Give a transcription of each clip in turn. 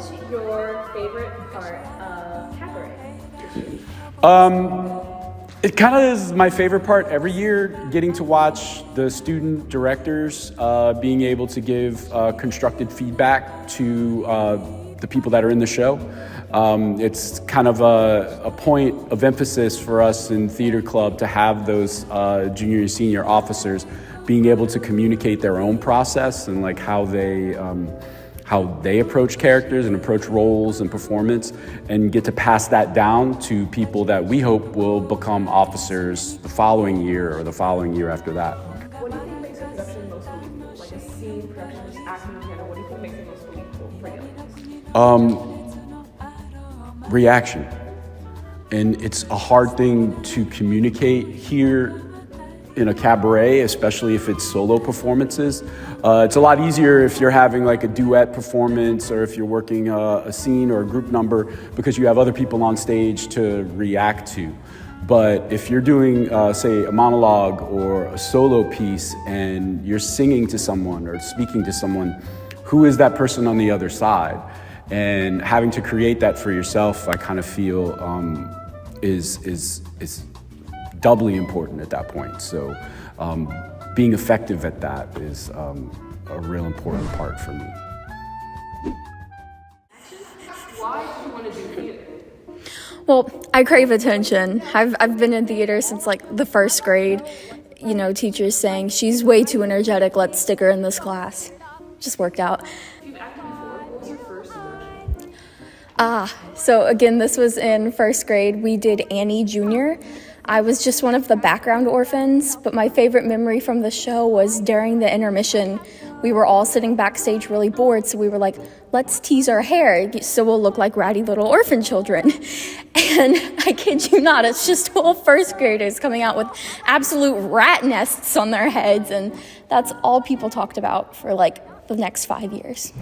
is your favorite part of Cabaret? It kind of is my favorite part every year, getting to watch the student directors being able to give constructed feedback to the people that are in the show. It's kind of a point of emphasis for us in theater club to have those junior and senior officers being able to communicate their own process and like how they approach characters and approach roles and performance, and get to pass that down to people that we hope will become officers the following year or the following year after that. What do you think makes a production most believable? Like a scene, production, just acting in general, what do you think makes it most believable for young? Reaction. And it's a hard thing to communicate here in a cabaret, especially if it's solo performances. It's a lot easier if you're having like a duet performance or if you're working a scene or a group number, because you have other people on stage to react to. But if you're doing, say, a monologue or a solo piece and you're singing to someone or speaking to someone, who is that person on the other side? And having to create that for yourself, I kind of feel is doubly important at that point. So being effective at that is a real important part for me. Why do you want to do theater? Well, I crave attention. I've been in theater since like the first grade. You know, teachers saying, she's way too energetic, let's stick her in this class. Just worked out. You've acted before. What was your first impression? So again, this was in first grade. We did Annie Jr. I was just one of the background orphans, but my favorite memory from the show was during the intermission. We were all sitting backstage really bored, so we were like, let's tease our hair so we'll look like ratty little orphan children. And I kid you not, it's just all first graders coming out with absolute rat nests on their heads, and that's all people talked about for like the next 5 years.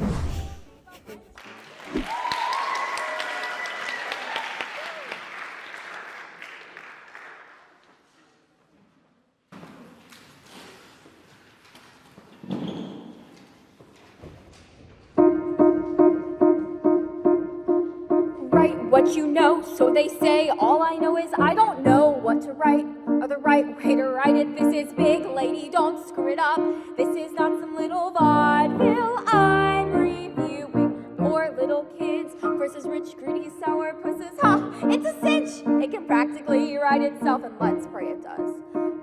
Write what you know, so they say. All I know is I don't know what to write or the right way to write it. This is big, lady, don't screw it up. This is not some little vaudeville I'm reviewing. Poor little kids versus rich, greedy, sour pusses. Ha! It's a cinch! It can practically write itself, and let's pray it does.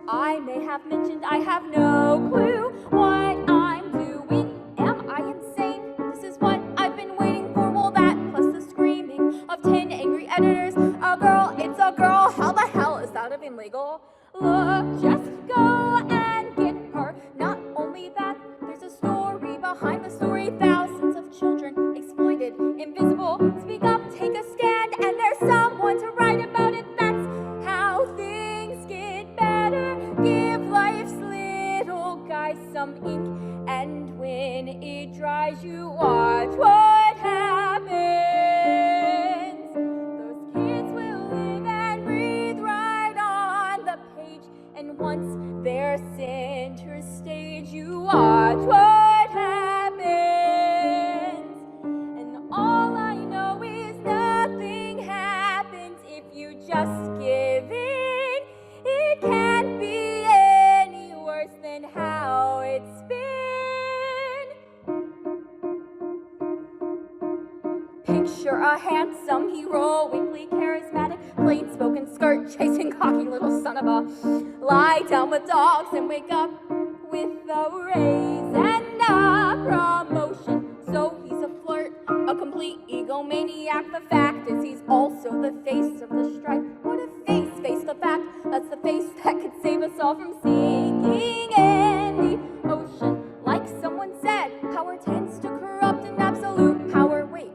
I may have mentioned I have no clue what I'm doing. Am I insane? This is what I've been waiting for. Well, that plus the screaming of 10 angry editors. A girl, it's a girl. How the hell is that even legal? Look, just go and get her. Not only that, there's a story behind the story. Thousands of children exploited, invisible. Speak up, take a stand, and there's someone to write about it. That's how things get better. Give life's little guy some ink, and when it dries, you watch what happens. Those kids will live and breathe right on the page, and once they're center stage, you watch what happens. And all I know is nothing happens if you just give in. It can't be any worse than how it's been. Picture a handsome, heroically charismatic, plain-spoken, skirt-chasing, cocky little son of a. Lie down with dogs and wake up with a raise and a promotion. So he's a flirt, a complete egomaniac. The fact is he's also the face of the strife. What a face the fact that's the face that could save us all from sinking in the ocean. Like someone said, power tends to corrupt, and absolute power, wait,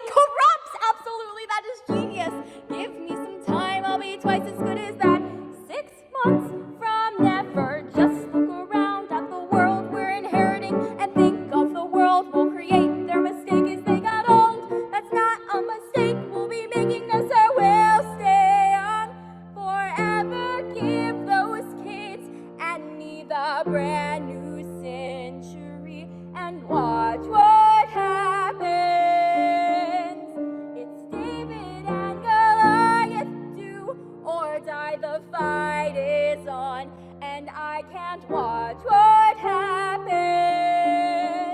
corrupts! Absolutely, that is genius. Give me some time, I'll be twice as good as that. 6 months from never, just look around at the world we're inheriting and think of the world we'll create. Their mistake is they got old. That's not a mistake we'll be making, no sir, we'll stay on forever. Give those kids and me the brand new century, and watch what happens. and watch what happens.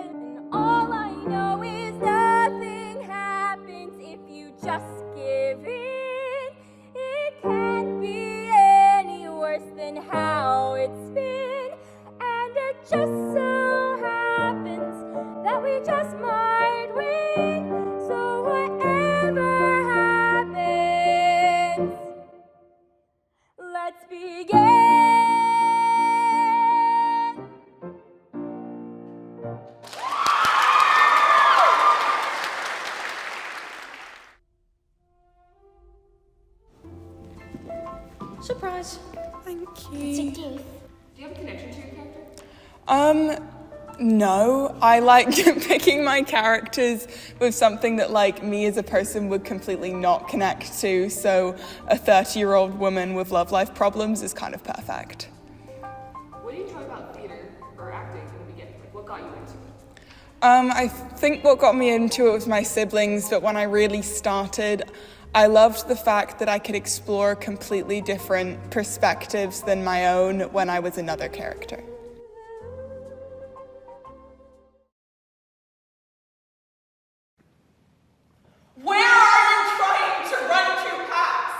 And all I know is nothing happens if you just give in. It can't be any worse than how it's been. And it just so happens that we just might win. So whatever happens, let's begin. Surprise. Thank you. Do you have a connection to your character? No. I like picking my characters with something that, like, me as a person would completely not connect to. So a 30-year-old woman with love life problems is kind of perfect. What do you enjoy about theater or acting in the beginning? Like, what got you into it? I think what got me into it was my siblings, but when I really started, I loved the fact that I could explore completely different perspectives than my own when I was another character. Where are you trying to run to, Pax?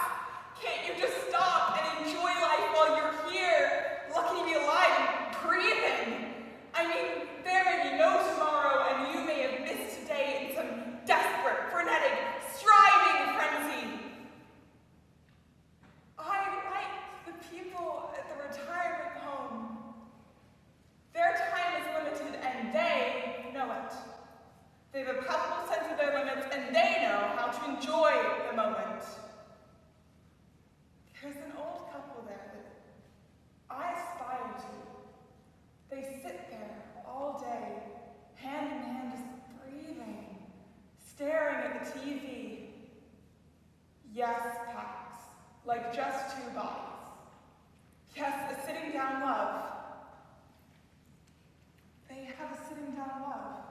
Can't you just stop and enjoy life while you're here? Lucky to be alive and breathing. I mean, there may be no tomorrow, and you may have missed today in some desperate, frenetic, striving frenzy. I like the people at the retirement home. Their time is limited, and they know it. They have a palpable sense of their limits, and they know how to enjoy the moment. There's an old couple there that I aspire to. They sit there all day, hand in hand, just breathing, staring at the TV. Yes, Pax, like just two bodies. Yes, a sitting down love. They have a sitting down love.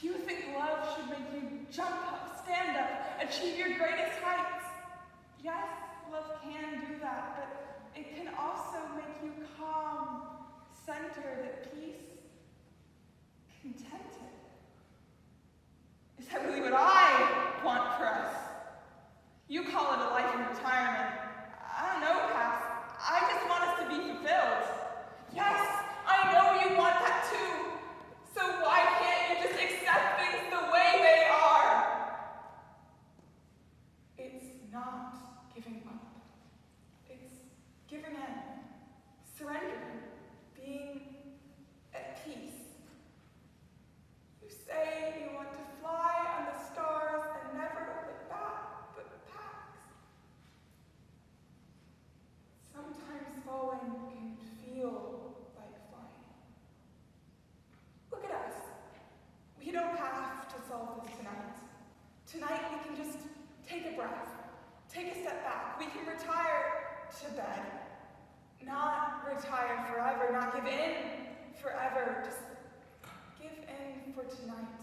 You think love should make you jump up, stand up, achieve your greatest heights. Yes, love can do that, but it can also make you calm, centered, at peace, contented. Is that really what I want for us? You call it a life in retirement. I don't know, Pax. I just want us to be fulfilled. Yes, I know you want that too. So why can't you just accept things the way they are? It's not giving up. It's giving in, surrendering, being at peace. You say you want to fly on the stars and never look back, but Pax. Sometimes falling can feel like flying. Look at us. We don't have to solve this tonight. Tonight we can just take a breath, take a step back. We can retire to bed. Not retire forever, not give in forever. Just give in for tonight.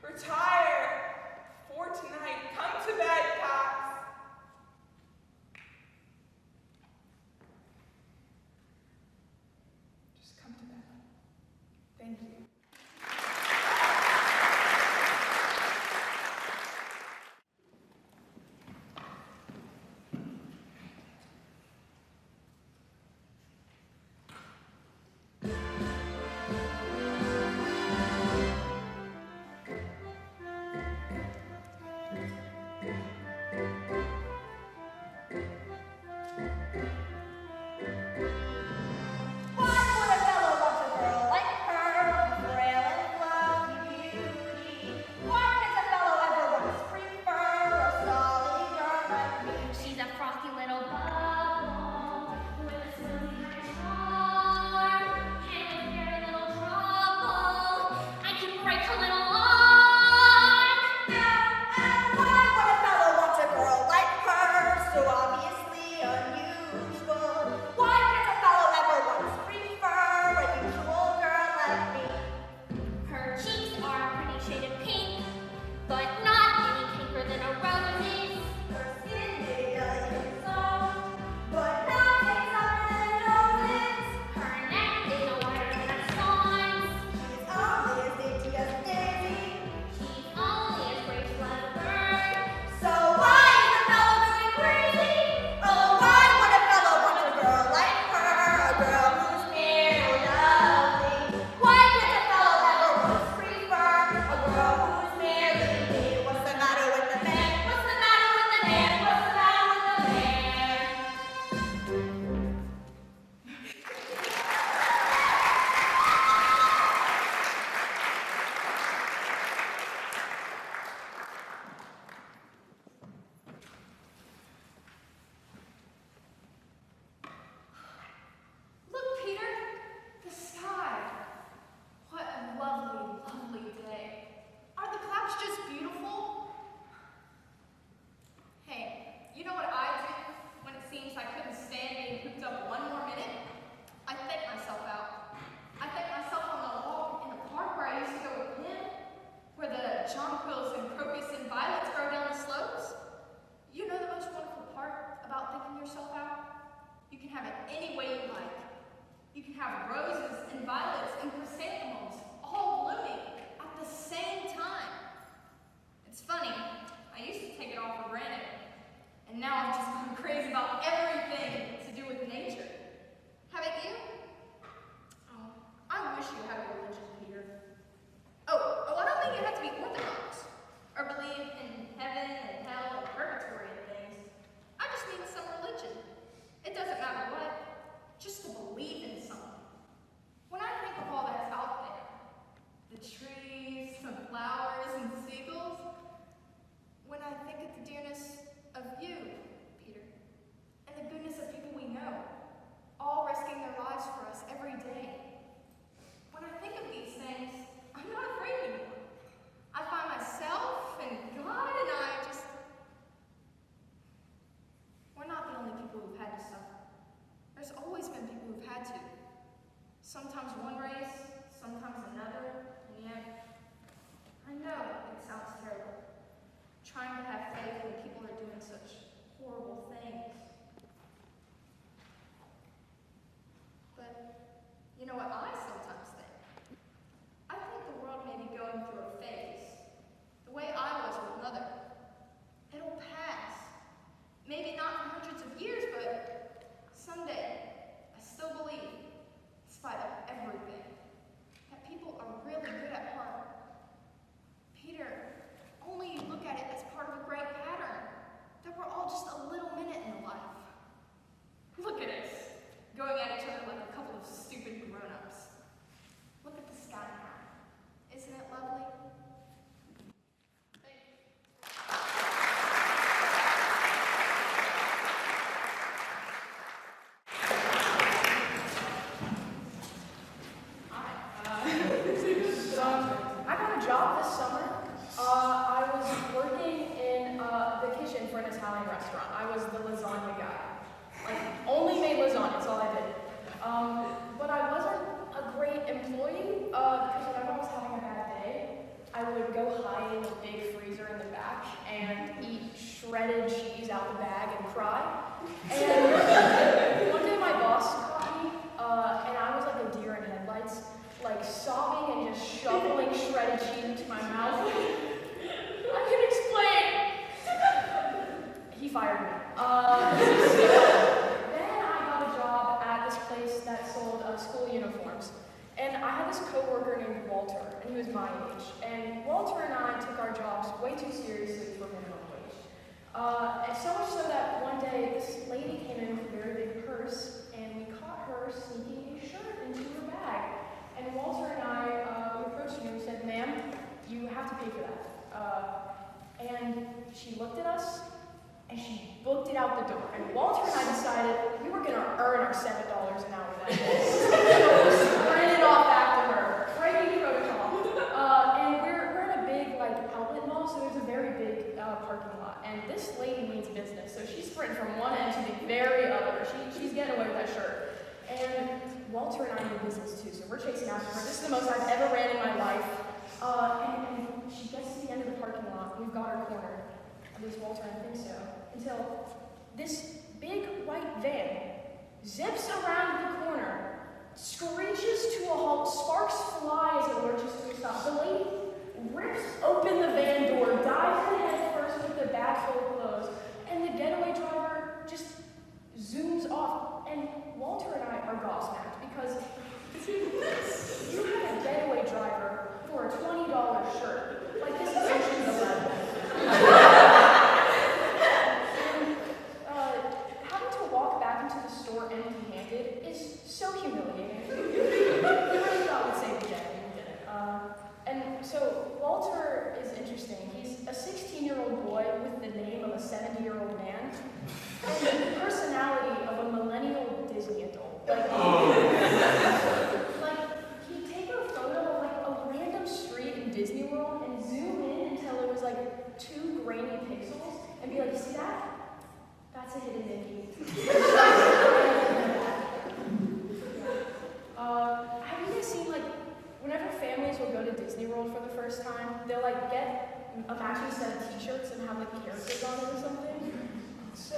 Retire for tonight. Come to bed, Pax. Just come to bed. Thank you. Why would a fellow want a girl like her? have roses and violets and chrysanthemums all blooming at the same time. It's funny, I used to take it all for granted, and now I've just gone crazy about everything to do with nature. Haven't you? Oh, I wish you had a religion, Peter. Oh, I don't mean you have to be Orthodox, or believe in heaven and hell and purgatory and things. I just mean some religion. It doesn't matter what, just to believe in something. When I think of all that's out there, the trees, the flowers, and the seagulls, when I think of the dearness of you, Peter, and the goodness of people we know, all risking their lives for us every day. When I think of these things, I'm not afraid anymore. I find myself and God and I just... We're not the only people who've had to suffer. There's always been people who've had to. Sometimes one race, sometimes another, and yet, I know it sounds terrible. Trying to have faith when people are doing such horrible things. But, you know what I sometimes think? I think the world may be going through a phase, the way I was with Mother. It'll pass. Maybe not for hundreds of years, but someday, I still believe, in spite of everything, that people are really good at heart. Peter, only you look at it as part of a great pattern, that we're all just a little minute in life. Look at us, going at each other like a couple of stupid grown-ups. Look at the sky now. Isn't it lovely? Thank you. I got a job this summer. I was working in the kitchen for an Italian restaurant. I was the lasagna guy. Like, only made lasagna, that's all I did. But I wasn't a great employee because whenever I was having a bad day, I would go hide in a big freezer in the back and eat shredded cheese out the bag and cry. And one day my boss caught me, and I was like a deer in headlights, like sobbing and just shoveling shredded cheese into my mouth. I can explain. He fired me. Then I got a job at this place that sold school uniforms. And I had this coworker named Walter, and he was my age. And Walter and I took our jobs way too seriously for minimum wage. And so much so that one day this lady came in with a very big purse, and we caught her sneaking a shirt into her bag. And Walter and I, we approached her and we said, "Ma'am, you have to pay for that." And she looked at us, and she booked it out the door. And Walter and I decided we were gonna earn our $7 an hour that day. So we sprinted off after her, breaking protocol. And we're in a big outlet mall, so there's a very big parking lot. And this lady means business, so she's sprinting from one end to the very other. She's getting away with that shirt. And Walter and I do business too, so we're chasing after her. This is the most I've ever ran in my life. And she gets to the end of the parking lot. We've got her cornered. At least Walter, I think so. Until this big white van zips around the corner, screeches to a halt, sparks fly as it lurches to a stop. The lady rips open the van door, dives in head first with the bag full of clothes, and the getaway driver just zooms off. And Walter and I are gobsmacked because you have a getaway driver for a $20 shirt. Like, this is Ocean's 11. Having to walk back into the store empty-handed is so humiliating. We really thought we'd save the day, and we didn't. And so Walter is interesting. He's a 16-year-old boy with the name of a 70-year-old man, and the personality of a millennial Disney adult. Like, he'd take a photo of a random street in Disney World and zoom in until it was 2 grainy pixels, and be like, "You see that? That's a hidden Mickey." Have you guys seen, whenever families will go to Disney World for the first time, they'll, get a matching set of t-shirts and have, characters on it or something? So,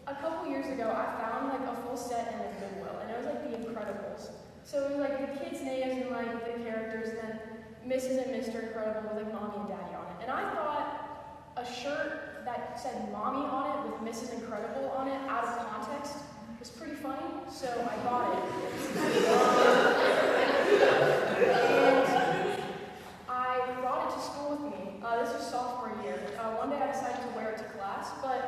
a couple years ago, I found, a full set in a Goodwill, and it was, The Incredibles. So it was like the kids' names and like the characters, then Mrs. and Mr. Incredible with like Mommy and Daddy on it. And I thought a shirt that said Mommy on it with Mrs. Incredible on it out of context was pretty funny, so I bought it. And I brought it to school with me. This was sophomore year. One day I decided to wear it to class, but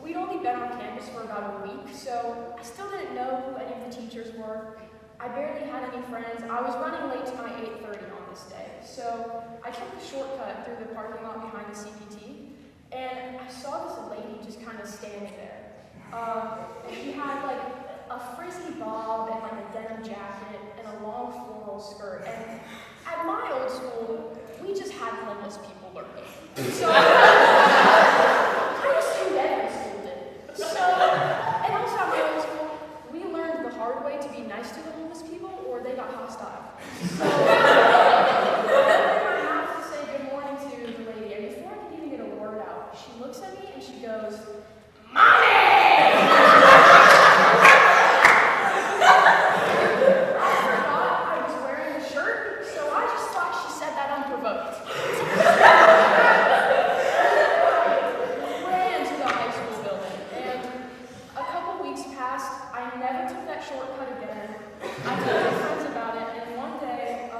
we'd only been on campus for about a week, so I still didn't know who any of the teachers were. I barely had any friends. I was running late to my 8:30 on this day, so I took the shortcut through the parking lot behind the CPT, and I saw this lady just kind of standing there. And she had like a frizzy bob and like a denim jacket and a long floral skirt. And at my old school, we just had homeless people lurking. So I assumed every school did. So, and also at my old school, we learned the hard way to be nice to the homeless people or they got hostile. So I have to say good morning to the lady, and before I can even get a word out, she looks at me and she goes, "Mommy!" Shortcut again. I told my friends about it, and one day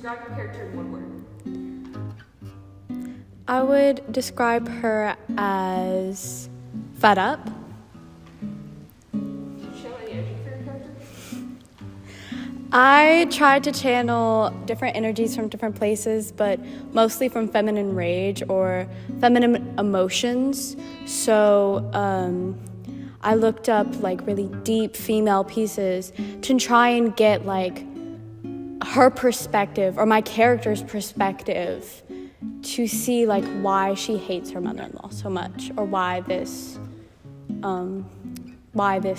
describe your character in one word. I would describe her as fed up. Did you show any energy for your character? I tried to channel different energies from different places, but mostly from feminine rage or feminine emotions. So I looked up like really deep female pieces to try and get like her perspective or my character's perspective to see like why she hates her mother-in-law so much, or why this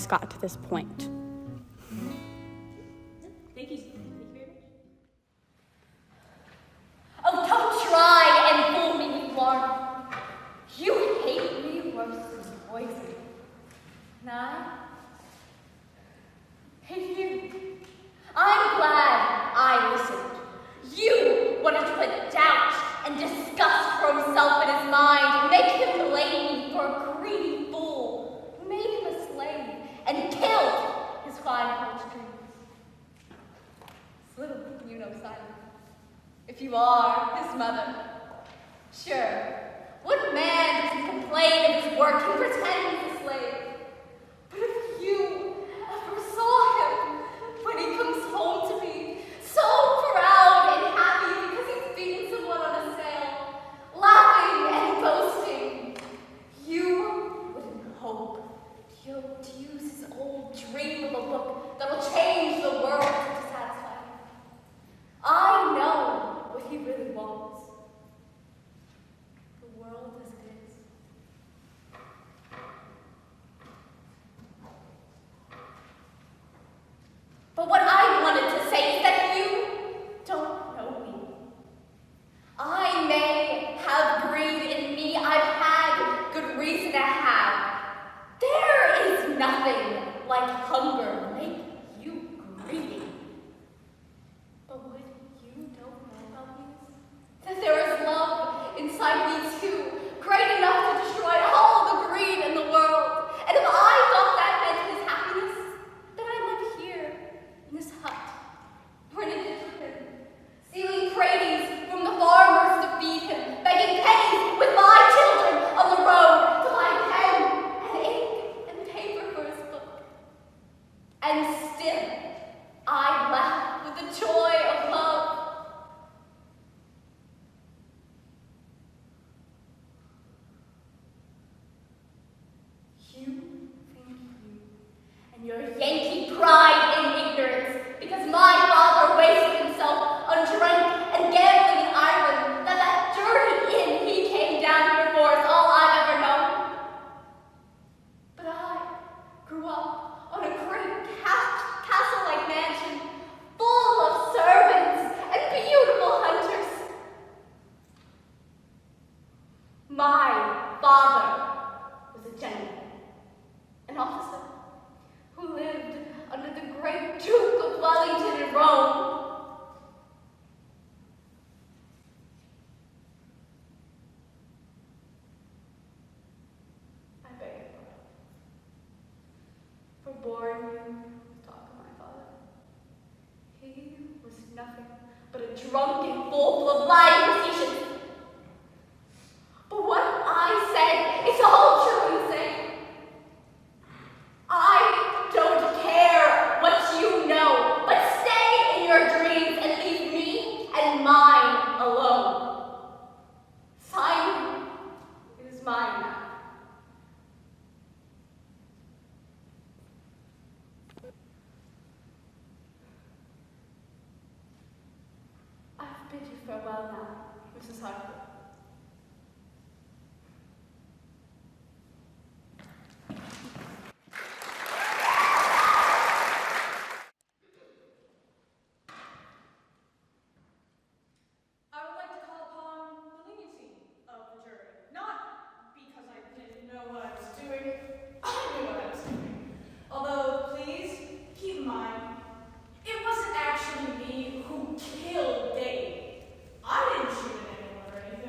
got to this point. Thank you very much. Oh, don't try and fool me with warmth. You hate me worse than poison. And I hate you. I'm glad I listened. You wanted to put doubt and disgust for himself in his mind and make him blame me for a greedy fool who made him a slave and killed his fine hopes dreams. It's little you know, Simon. If you are his mother, sure, what man doesn't complain of his work and pretend he's a slave? But if you ever saw him when he comes home to me, so proud and happy because he's beaten someone on a sale, laughing and boasting, you wouldn't hope he'll use his old dream of a book that'll change the world to satisfy him. I know what he really wants. The world as it is. But what I wanted to say is that you don't know me. I may have greed in me. I've had good reason to have. There is nothing like hunger make you greedy. But what you don't know about me is that there is love inside me too, great enough to destroy all the greed in the world. And if I thought that meant his happiness, then I live here in this hut, rented to him, stealing praise from the farmers to feed him, begging pennies with my children on the road to buy pen and ink and paper for his book. And still, I laugh with the joy of love. You think you and your Yankee pride in ignorance, because my father wasted himself on drink and gambling in Ireland, that dirty inn he came down here for is all I've ever known. But I grew up on a great castle-like mansion, full of servants and beautiful hunters. My father was a gentleman, an officer, who lived under the great Duke of Wellington in Rome. I beg your pardon for boring you with talk of my father. He was nothing but a drunken fool full of lying facetious. But what I said is all true and safe. I don't care what you know, but stay in your dreams and leave me and mine alone. Simon is mine now. I've bid you farewell now, Mrs. Harper. I would like to call upon the leniency of the jury. Not because I didn't know what I was doing. I knew what I was doing. Although, please keep in mind, it wasn't actually me who killed Dave. I didn't shoot at anyone or anything.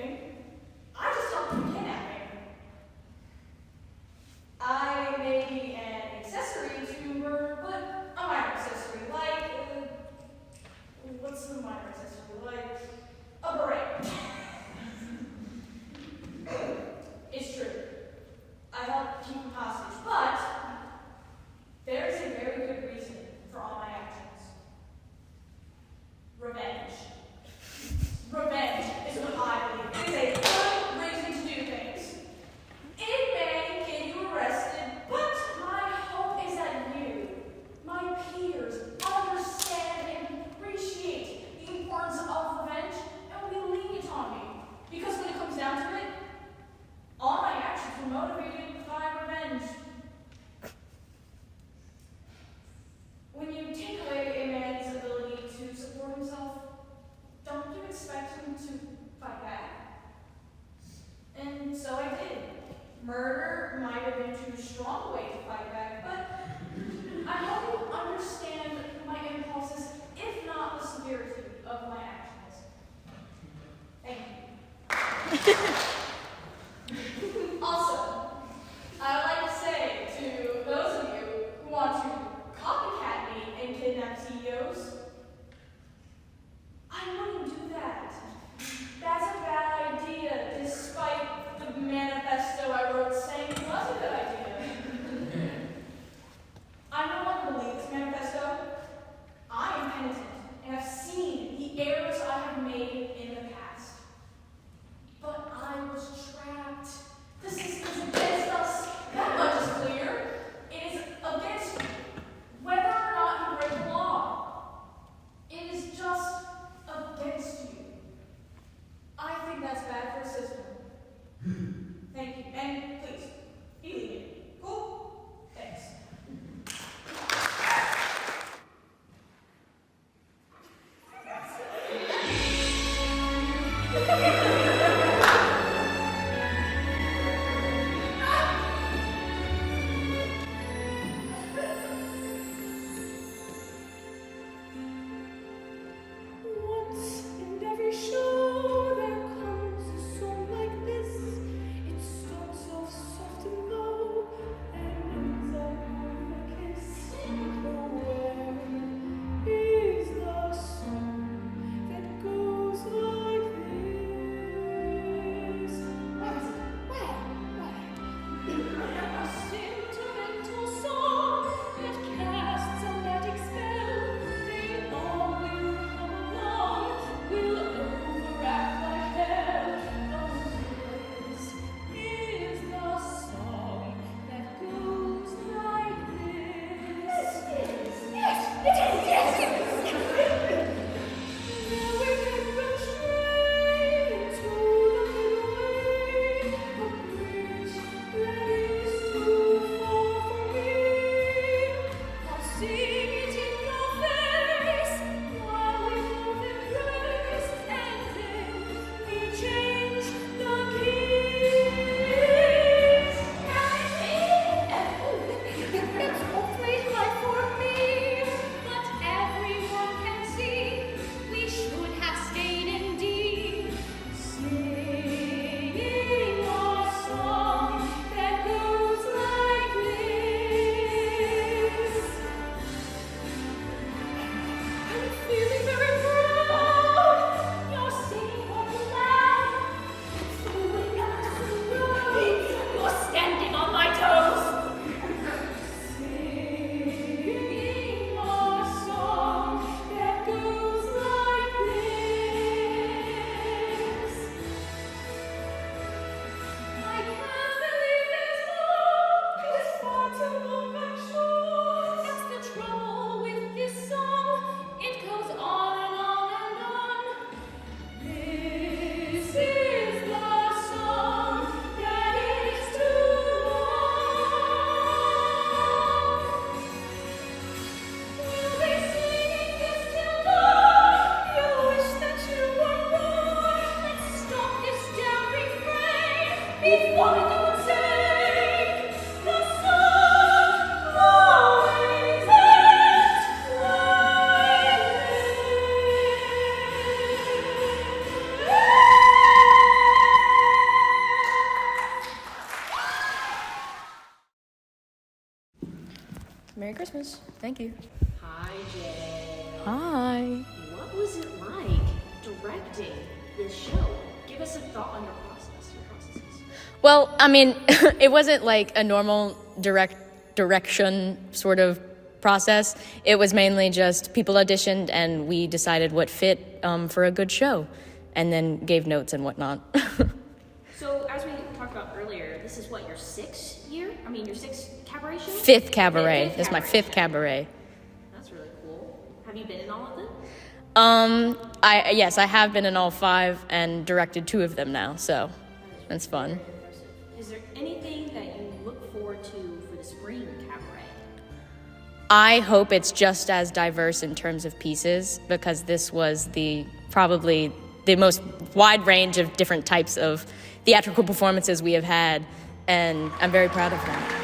word might have been too strong a way to fight back, but I hope you understand my impulses, if not the severity of my actions. Thank you. Also, I'd like to say to those of you who want to copycat me and kidnap CEOs, I wouldn't do that. That's a bad idea, despite the manifesto I wrote saying it was a good idea. I no longer believe this manifesto. I am penitent and have seen the errors I have made in the past. But I was trapped. The system's against us. That much is clear. It is against whether or not you break the law. It is just against you. I think that's bad for a system. Thank you. And please, be lenient. Cool? Thanks. Once in every show there comes a song like this. It starts off soft and low and ends up with a kiss. But where is the song that goes like this? Where? A sentimental song that casts a magic spell. They all will come along, will overact like hell. This is the song that goes like this. Yes, it is. Now we can go straight into the midway, a bridge that is too far for me. I'll sing it in your face while we both embrace, and then we change the keys. It's awfully high for me, but everyone can see we should have stayed in D, singing a song that goes like this. I'm feeling very proud. You're singing on the loud. It's the way up to the road. You're standing on my toes. Singing a song that goes like this. I can't believe it's long. It's far too long, I'm sure. That's the trouble with this song. It goes on and on and on. This is the song that is too long. We'll be singing this till dawn. You wish that you were born. Let's stop this damn refrain before we don't sing. The song always ends Merry Christmas. Thank you. Hi, Jay. Hi. What was it like directing this show? Give us a thought on your processes. Well, I mean, it wasn't like a normal direction sort of process. It was mainly just people auditioned and we decided what fit for a good show and then gave notes and whatnot. So, as we talked about earlier, this is what, your sixth year? I mean, your sixth cabaret show? Fifth cabaret. Fifth This is my cabaret fifth show. cabaret. That's really cool. Have you been in all of them? Yes, I have been in all 5 and directed 2 of them now, so that's fun. Very impressive. Is there anything that you look forward to for the spring cabaret? I hope it's just as diverse in terms of pieces because this was probably the most wide range of different types of theatrical performances we have had and I'm very proud of that.